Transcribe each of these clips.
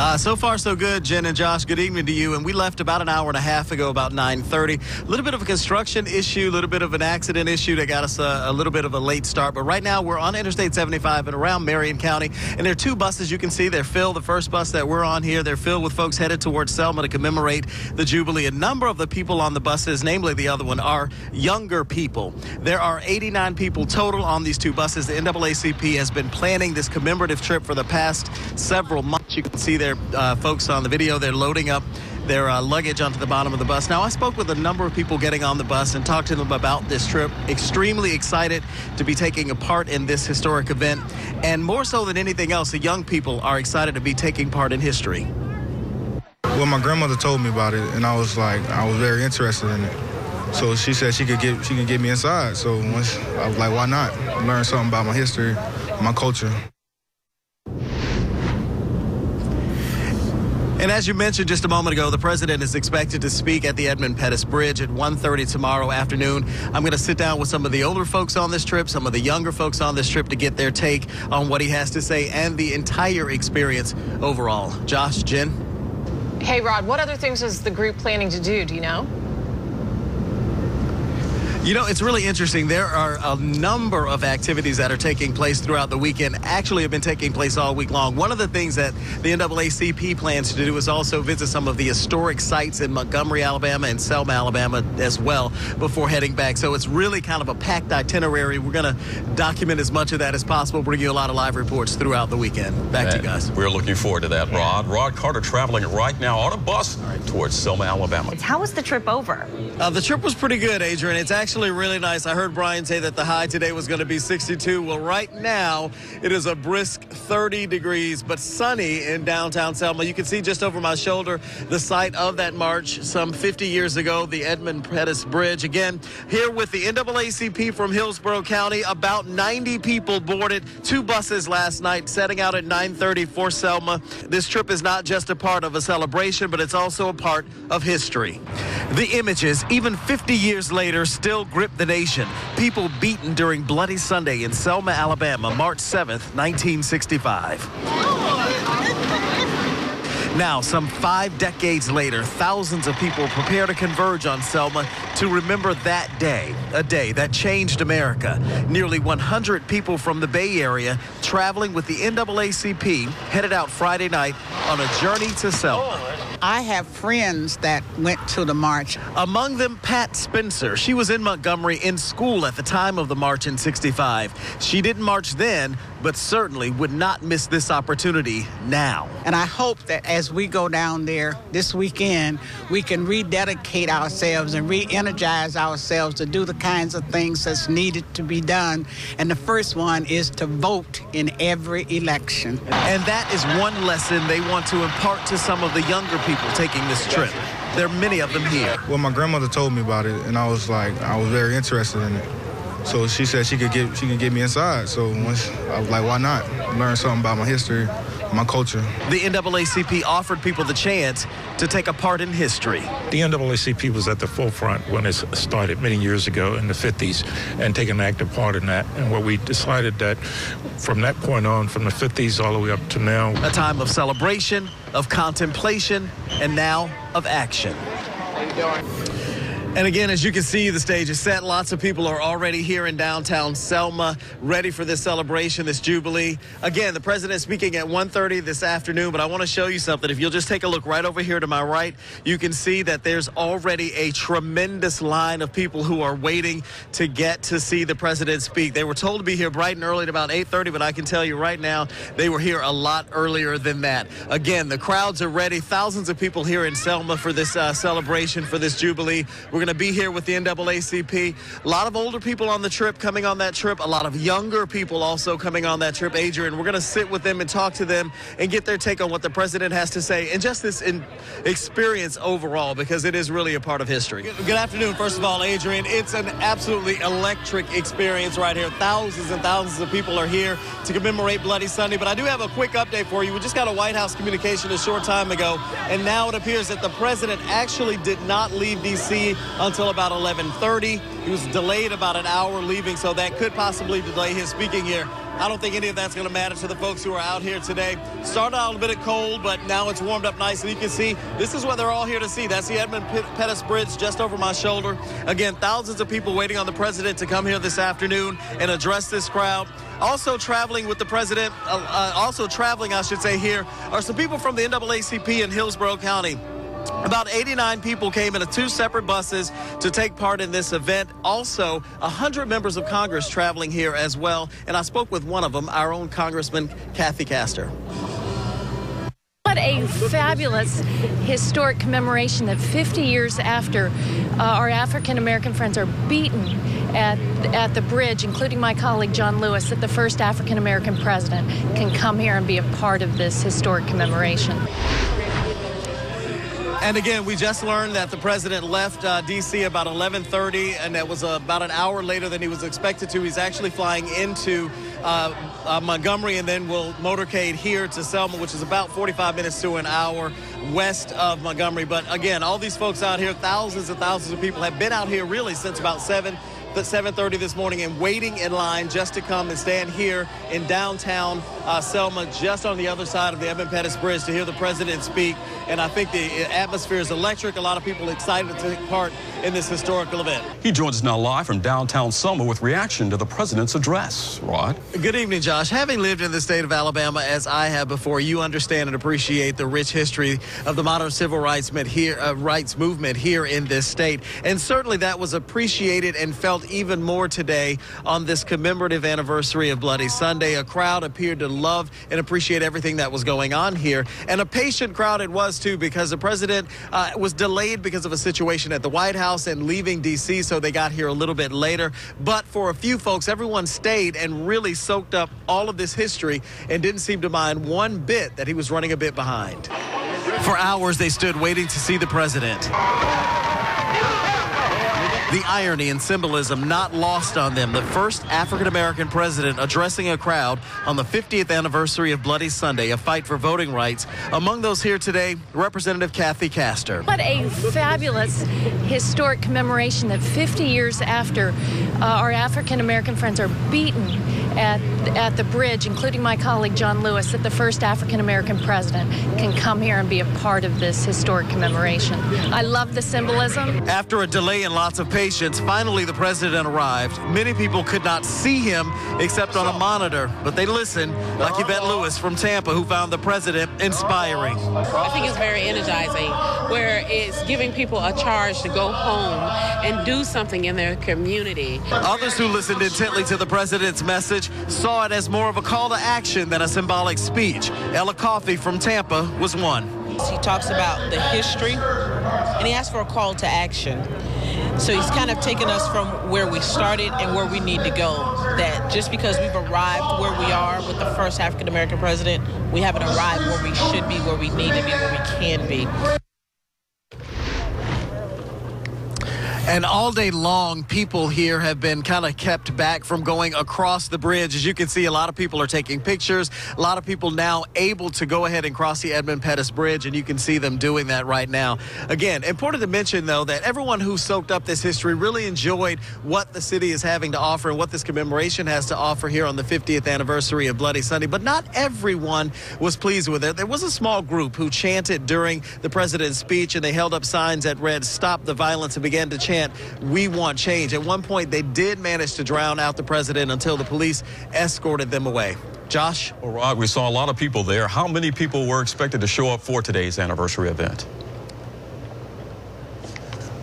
So far, so good, Jen and Josh. Good evening to you. And we left about an hour and a half ago, about 9:30. A little bit of a construction issue, a little bit of an accident issue that got us a little bit of a late start. But right now, we're on Interstate 75 and around Marion County. And there are two buses you can see. They're filled. The first bus that we're on here, they're filled with folks headed towards Selma to commemorate the Jubilee. A number of the people on the buses, namely the other one, are younger people. There are 89 people total on these two buses. The NAACP has been planning this commemorative trip for the past several months. You can see there folks on the video, they're loading up their luggage onto the bottom of the bus. Now, I spoke with a number of people getting on the bus and talked to them about this trip. Extremely excited to be taking a part in this historic event. And more so than anything else, the young people are excited to be taking part in history. Well, my grandmother told me about it, and I was very interested in it. So she said she could get me inside. So once I was like, why not? Learn something about my history, my culture. And as you mentioned just a moment ago, the president is expected to speak at the Edmund Pettus Bridge at 1:30 tomorrow afternoon. I'm going to sit down with some of the older folks on this trip, some of the younger folks on this trip to get their take on what he has to say and the entire experience overall. Josh, Jen? Hey, Rod, what other things is the group planning to do? Do you know? You know, it's really interesting. There are a number of activities that are taking place throughout the weekend, actually have been taking place all week long. One of the things that the NAACP plans to do is also visit some of the historic sites in Montgomery, Alabama and Selma, Alabama as well before heading back. So it's really kind of a packed itinerary. We're going to document as much of that as possible, bring you a lot of live reports throughout the weekend. Back to you guys. We're looking forward to that, Rod. Rod Carter traveling right now on a bus towards Selma, Alabama. How was the trip over? The trip was pretty good, Adrian. It's actually really nice. I heard Brian say that the high today was going to be 62. Well, right now it is a brisk 30 degrees, but sunny in downtown Selma. You can see just over my shoulder the site of that march some 50 years ago, the Edmund Pettus Bridge. Again, here with the NAACP from Hillsborough County, about 90 people boarded 2 buses last night, setting out at 9:30 for Selma. This trip is not just a part of a celebration, but it's also a part of history. The images, even 50 years later, still grip the nation. People beaten during Bloody Sunday in Selma, Alabama, March 7th, 1965. Now, some 5 decades later, thousands of people prepare to converge on Selma to remember that day, a day that changed America. Nearly 100 people from the Bay Area traveling with the NAACP headed out Friday night on a journey to Selma. I have friends that went to the march. Among them, Pat Spencer. She was in Montgomery in school at the time of the march in 65. She didn't march then, but certainly would not miss this opportunity now. And I hope that as we go down there this weekend, we can rededicate ourselves and re-energize ourselves to do the kinds of things that's needed to be done. And the first one is to vote in every election. And that is one lesson they want to impart to some of the younger people taking this trip. There are many of them here. Well, my grandmother told me about it, and I was very interested in it. So she said she could get me inside. So once I was like, why not? Learn something about my history, my culture. The NAACP offered people the chance to take a part in history. The NAACP was at the forefront when it started many years ago in the 50s and taking an active part in that. And what we decided that from that point on, from the 50s all the way up to now. A time of celebration, of contemplation, and now of action. How you doing? And again, as you can see, the stage is set. Lots of people are already here in downtown Selma, ready for this celebration, this Jubilee. Again, the president is speaking at 1:30 this afternoon, but I want to show you something. If you'll just take a look right over here to my right, you can see that there's already a tremendous line of people who are waiting to get to see the president speak. They were told to be here bright and early at about 8:30, but I can tell you right now, they were here a lot earlier than that. Again, the crowds are ready. Thousands of people here in Selma for this celebration, for this Jubilee. We're going to be here with the NAACP. A lot of older people on the trip, coming on that trip. A lot of younger people also coming on that trip. Adrian, we're going to sit with them and talk to them and get their take on what the president has to say and just this experience overall, because it is really a part of history. Good afternoon, first of all, Adrian. It's an absolutely electric experience right here. Thousands and thousands of people are here to commemorate Bloody Sunday, but I do have a quick update for you. We just got a White House communication a short time ago, and now it appears that the president actually did not leave D.C. until about 11:30. He was delayed about an hour leaving, so that could possibly delay his speaking here I don't think any of that's going to matter to the folks who are out here today. Started out a bit cold, but now it's warmed up nice. And you can see this is what they're all here to see. That's the Edmund Pettus Bridge just over my shoulder. Again, thousands of people waiting on the president to come here this afternoon and address this crowd. Also traveling with the president, I should say, here are some people from the NAACP in Hillsborough County. About 89 people came in 2 separate buses to take part in this event. Also, 100 members of Congress traveling here as well. And I spoke with one of them, our own Congressman Kathy Castor. What a fabulous historic commemoration that 50 years after our African-American friends are beaten at the bridge, including my colleague John Lewis, that the first African-American president can come here and be a part of this historic commemoration. And again, we just learned that the president left D.C. about 11:30, and that was about an hour later than he was expected to. He's actually flying into Montgomery and then will motorcade here to Selma, which is about 45 minutes to an hour west of Montgomery. But again, all these folks out here, thousands and thousands of people have been out here really since about 7:30 this morning and waiting in line just to come and stand here in downtown Selma, just on the other side of the Edmund Pettus Bridge to hear the president speak. And I think the atmosphere is electric. A lot of people excited to take part in this historical event. He joins us now live from downtown Selma with reaction to the president's address. Rod? Good evening, Josh. Having lived in the state of Alabama as I have before, you understand and appreciate the rich history of the modern civil rights movement here in this state. And certainly that was appreciated and felt even more today on this commemorative anniversary of Bloody Sunday. A crowd appeared to love and appreciate everything that was going on here. And a patient crowd it was, too, because the president was delayed because of a situation at the White House and leaving D.C., so they got here a little bit later. But for a few folks, everyone stayed and really soaked up all of this history and didn't seem to mind one bit that he was running a bit behind. For hours, they stood waiting to see the president. The irony and symbolism not lost on them. The first African-American president addressing a crowd on the 50th anniversary of Bloody Sunday, a fight for voting rights. Among those here today, Representative Kathy Castor. What a fabulous historic commemoration that 50 years after our African-American friends are beaten at the bridge, including my colleague John Lewis, that the first African-American president can come here and be a part of this historic commemoration. I love the symbolism. After a delay and lots of patience, finally the president arrived. Many people could not see him except on a monitor, but they listened, like Yvette Lewis from Tampa, who found the president inspiring. I think it's very energizing, where it's giving people a charge to go home and do something in their community. Others who listened intently to the president's message saw it as more of a call to action than a symbolic speech. Ella Coffey from Tampa was one. He talks about the history, and he asks for a call to action. So he's kind of taken us from where we started and where we need to go. That just because we've arrived where we are with the first African-American president, we haven't arrived where we should be, where we need to be, where we can be. And all day long, people here have been kind of kept back from going across the bridge. As you can see, a lot of people are taking pictures. A lot of people now able to go ahead and cross the Edmund Pettus Bridge, and you can see them doing that right now. Again, important to mention, though, that everyone who soaked up this history really enjoyed what the city is having to offer and what this commemoration has to offer here on the 50th anniversary of Bloody Sunday. But not everyone was pleased with it. There was a small group who chanted during the president's speech, and they held up signs that read, "Stop the violence," and began to chant, "We want change." At one point, they did manage to drown out the president until the police escorted them away. Josh? Well, Rod, we saw a lot of people there. How many people were expected to show up for today's anniversary event?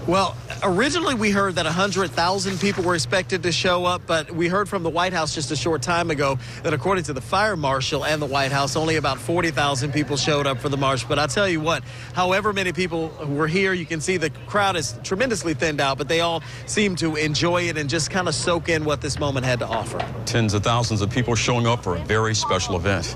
Well, originally we heard that 100,000 people were expected to show up, but we heard from the White House just a short time ago that according to the fire marshal and the White House, only about 40,000 people showed up for the march. But I tell you what, however many people were here, you can see the crowd is tremendously thinned out, but they all seem to enjoy it and just kind of soak in what this moment had to offer. Tens of thousands of people showing up for a very special event.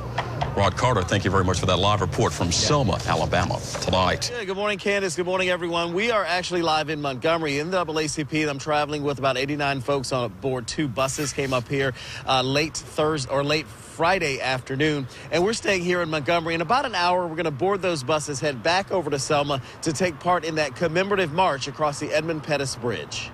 Rod Carter, thank you very much for that live report from Selma, Alabama tonight. Yeah, good morning, Candace. Good morning, everyone. We are actually live in Montgomery in the NAACP. I'm traveling with about 89 folks on board 2 buses. Came up here late Friday afternoon, and we're staying here in Montgomery. In about an hour, we're going to board those buses, head back over to Selma to take part in that commemorative march across the Edmund Pettus Bridge.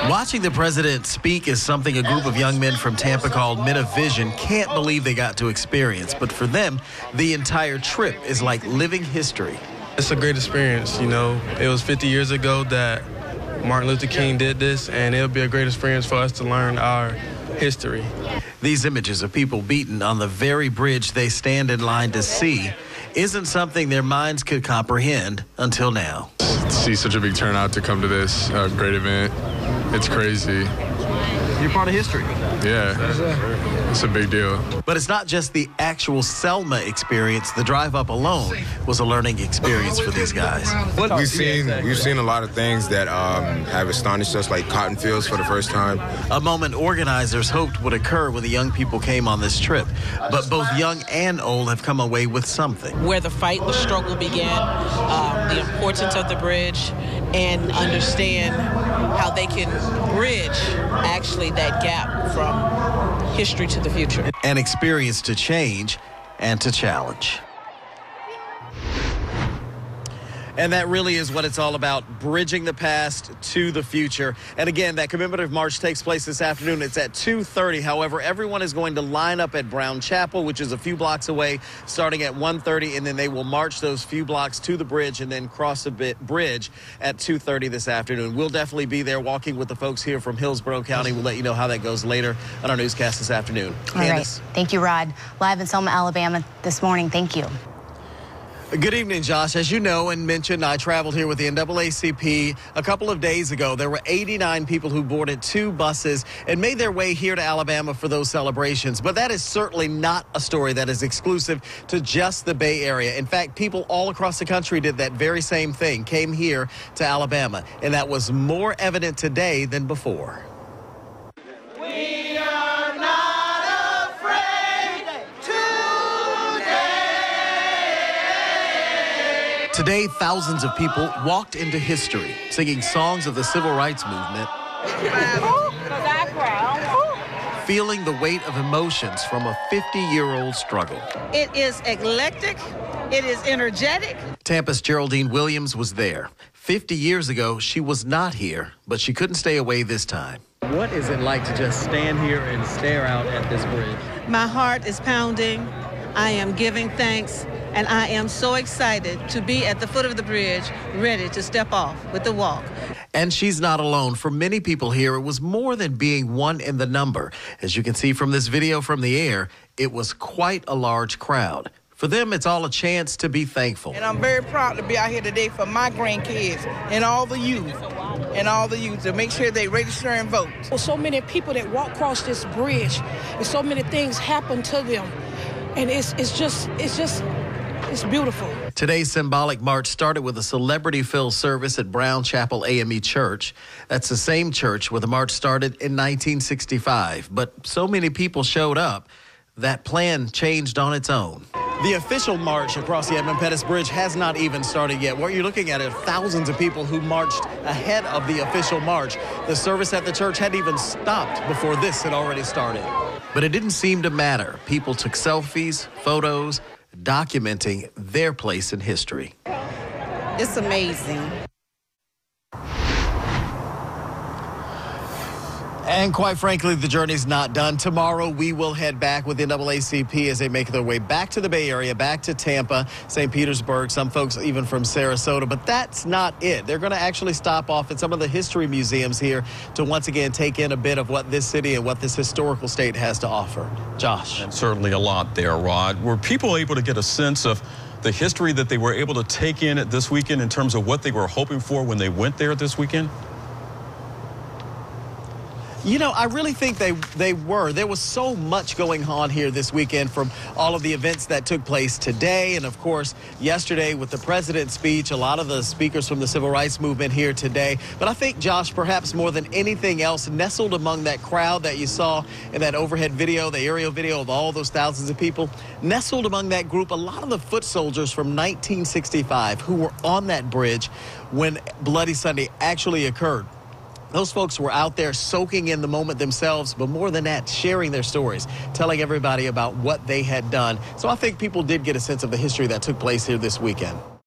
Watching the president speak is something a group of young men from Tampa called Men of Vision can't believe they got to experience. But for them, the entire trip is like living history. It's a great experience, you know. It was 50 years ago that Martin Luther King did this, and it'll be a great experience for us to learn our history. These images of people beaten on the very bridge they stand in line to see isn't something their minds could comprehend until now. To see such a big turnout to come to this great event, it's crazy. You're part of history. Yeah, it's a big deal. But it's not just the actual Selma experience. The drive up alone was a learning experience for these guys. We've seen a lot of things that have astonished us, like cotton fields for the first time. A moment organizers hoped would occur when the young people came on this trip. But both young and old have come away with something. Where the fight, the struggle began, the importance of the bridge, and understand how they can bridge actually that gap from history to the future. An experience to change and to challenge. And that really is what it's all about, bridging the past to the future. And again, that commemorative march takes place this afternoon. It's at 2:30. However, everyone is going to line up at Brown Chapel, which is a few blocks away, starting at 1:30, and then they will march those few blocks to the bridge and then cross the bridge at 2:30 this afternoon. We'll definitely be there walking with the folks here from Hillsborough County. We'll let you know how that goes later on our newscast this afternoon. All right. Thank you, Rod. Live in Selma, Alabama this morning. Thank you. Good evening, Josh. As you know and mentioned, I traveled here with the NAACP a couple of days ago. There were 89 people who boarded 2 buses and made their way here to Alabama for those celebrations. But that is certainly not a story that is exclusive to just the Bay Area. In fact, people all across the country did that very same thing, came here to Alabama. And that was more evident today than before. Today, thousands of people walked into history, singing songs of the civil rights movement, feeling the weight of emotions from a 50-year-old struggle. It is eclectic. It is energetic. Tampa's Geraldine Williams was there. 50 years ago, she was not here, but she couldn't stay away this time. What is it like to just stand here and stare out at this bridge? My heart is pounding. I am giving thanks. And I am so excited to be at the foot of the bridge, ready to step off with the walk. And she's not alone. For many people here, it was more than being one in the number. As you can see from this video from the air, it was quite a large crowd. For them, it's all a chance to be thankful. And I'm very proud to be out here today for my grandkids and all the youth. To make sure they register and vote. Well, so many people that walk across this bridge, and so many things happen to them. And it's beautiful. Today's symbolic march started with a celebrity-filled service at Brown Chapel AME Church. That's the same church where the march started in 1965. But so many people showed up, that plan changed on its own. The official march across the Edmund Pettus Bridge has not even started yet. What you're looking at are thousands of people who marched ahead of the official march. The service at the church hadn't even stopped before this had already started. But it didn't seem to matter. People took selfies, photos, documenting their place in history. It's amazing. And quite frankly, the journey's not done. Tomorrow, we will head back with the NAACP as they make their way back to the Bay Area, back to Tampa, St. Petersburg, some folks even from Sarasota. But that's not it. They're going to actually stop off at some of the history museums here to once again take in a bit of what this city and what this historical state has to offer. Josh. And certainly a lot there, Rod. Were people able to get a sense of the history that they were able to take in this weekend in terms of what they were hoping for when they went there this weekend? You know, I really think they were. There was so much going on here this weekend from all of the events that took place today and, of course, yesterday with the president's speech, a lot of the speakers from the civil rights movement here today. But I think, Josh, perhaps more than anything else, nestled among that crowd that you saw in that overhead video, the aerial video of all those thousands of people, nestled among that group, a lot of the foot soldiers from 1965 who were on that bridge when Bloody Sunday actually occurred. Those folks were out there soaking in the moment themselves, but more than that, sharing their stories, telling everybody about what they had done. So I think people did get a sense of the history that took place here this weekend.